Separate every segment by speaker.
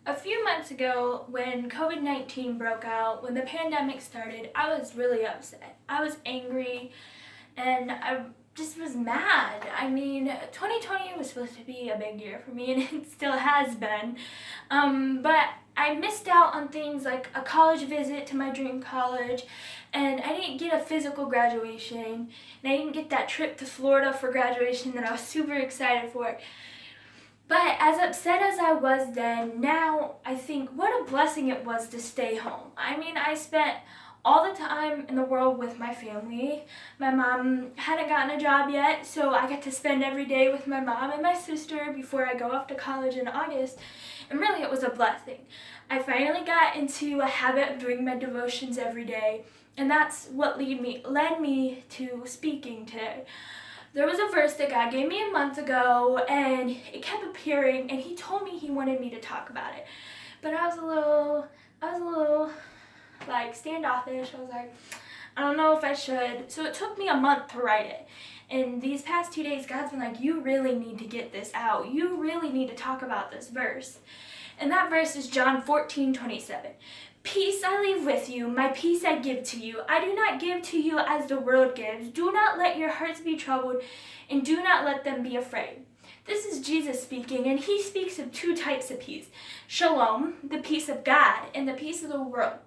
Speaker 1: A few months ago, when COVID-19 broke out, when the pandemic started, I was really upset. I was angry and I just was mad. 2020 was supposed to be a big year for me, and it still has been. But I missed out on things like a college visit to my dream college, and I didn't get a physical graduation, and I didn't get that trip to Florida for graduation that I was super excited for. But as upset as I was then, now I think what a blessing it was to stay home. I spent all the time in the world with my family. My mom hadn't gotten a job yet, so I get to spend every day with my mom and my sister before I go off to college in August. And really, it was a blessing. I finally got into a habit of doing my devotions every day, and that's what led me to speaking today. There was a verse that God gave me a month ago, and it kept appearing, and He told me He wanted me to talk about it. But I was a little standoffish. I was like, I don't know if I should. So it took me a month to write it. And these past 2 days, God's been like, you really need to get this out. You really need to talk about this verse. And that verse is John 14:27. Peace I leave with you, my peace I give to you. I do not give to you as the world gives. Do not let your hearts be troubled, and do not let them be afraid. This is Jesus speaking, and He speaks of two types of peace. Shalom, the peace of God, and the peace of the world.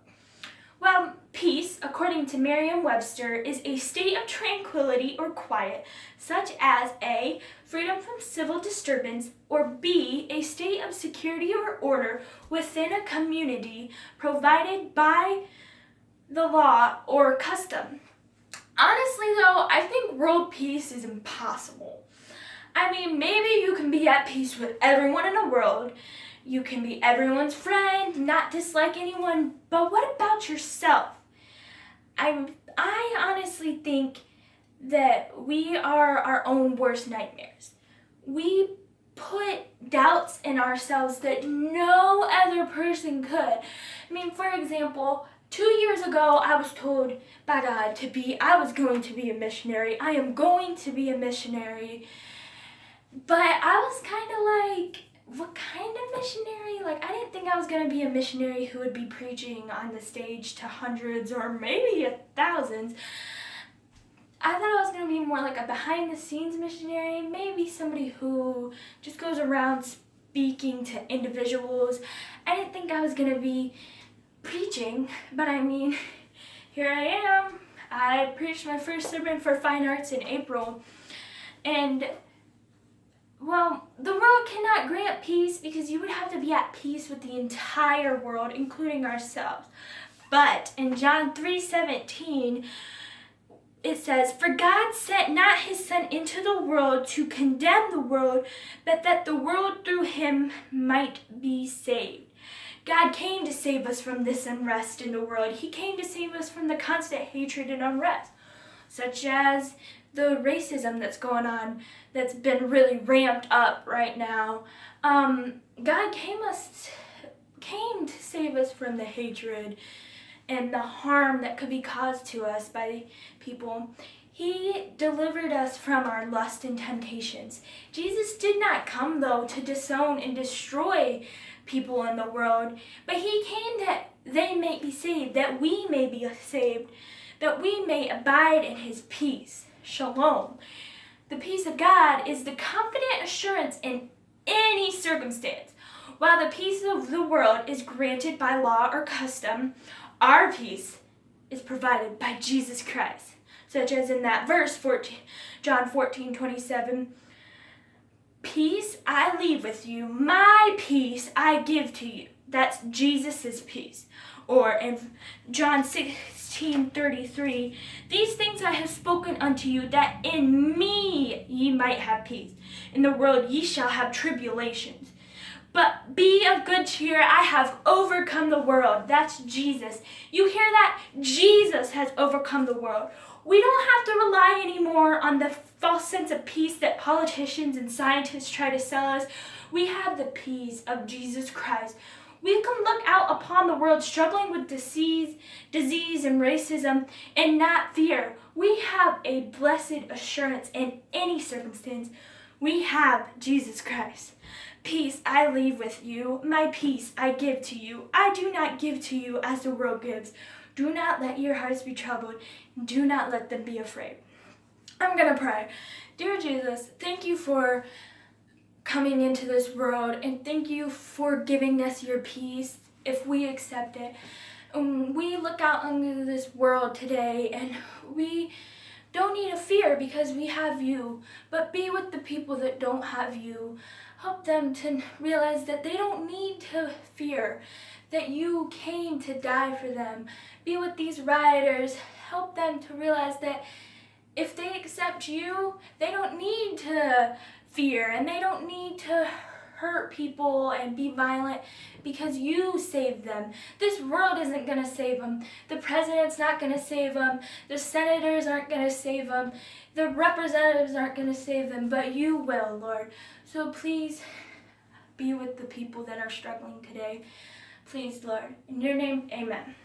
Speaker 1: Well, peace, according to Merriam-Webster, is a state of tranquility or quiet, such as A, freedom from civil disturbance, or B, a state of security or order within a community provided by the law or custom. Honestly, though, I think world peace is impossible. Maybe you can be at peace with everyone in the world. You can be everyone's friend, not dislike anyone, but what about yourself? I honestly think that we are our own worst nightmares. We put doubts in ourselves that no other person could. For example, 2 years ago, I was told by God I was going to be a missionary. I am going to be a missionary. But I was kind of like, what kind of missionary? I didn't think I was going to be a missionary who would be preaching on the stage to hundreds or maybe thousands. I thought I was going to be more like a behind-the-scenes missionary, maybe somebody who just goes around speaking to individuals. I didn't think I was going to be preaching, but here I am. I preached my first sermon for Fine Arts in April, and well, the world cannot grant peace because you would have to be at peace with the entire world, including ourselves. But in John 3:17, it says, For God sent not His Son into the world to condemn the world, but that the world through Him might be saved. God came to save us from this unrest in the world. He came to save us from the constant hatred and unrest, such as the racism that's going on, that's been really ramped up right now. God came to save us from the hatred and the harm that could be caused to us by people. He delivered us from our lust and temptations. Jesus did not come, though, to disown and destroy people in the world, but He came that they may be saved, that we may be saved, that we may abide in His peace. Shalom. The peace of God is the confident assurance in any circumstance. While the peace of the world is granted by law or custom, our peace is provided by Jesus Christ. Such as in that verse, John 14:27. Peace I leave with you, my peace I give to you. That's Jesus' peace. Or in John 16:33, these things I have spoken unto you, that in me ye might have peace. In the world ye shall have tribulations. But be of good cheer, I have overcome the world. That's Jesus. You hear that? Jesus has overcome the world. We don't have to rely anymore on the false sense of peace that politicians and scientists try to sell us. We have the peace of Jesus Christ. We can look out upon the world struggling with disease and racism and not fear. We have a blessed assurance in any circumstance. We have Jesus Christ. Peace I leave with you, my peace I give to you. I do not give to you as the world gives. Do not let your hearts be troubled. Do not let them be afraid. I'm going to pray. Dear Jesus, thank you for coming into this world, and thank you for giving us your peace if we accept it. We look out into this world today, and we don't need to fear because we have you, but be with the people that don't have you. Help them to realize that they don't need to fear, that you came to die for them. Be with these rioters. Help them to realize that if they accept you, they don't need to fear and they don't need to hurt people and be violent because you saved them. This world isn't going to save them. The president's not going to save them. The senators aren't going to save them. The representatives aren't going to save them, but you will, Lord. So please be with the people that are struggling today. Please, Lord. In your name, amen.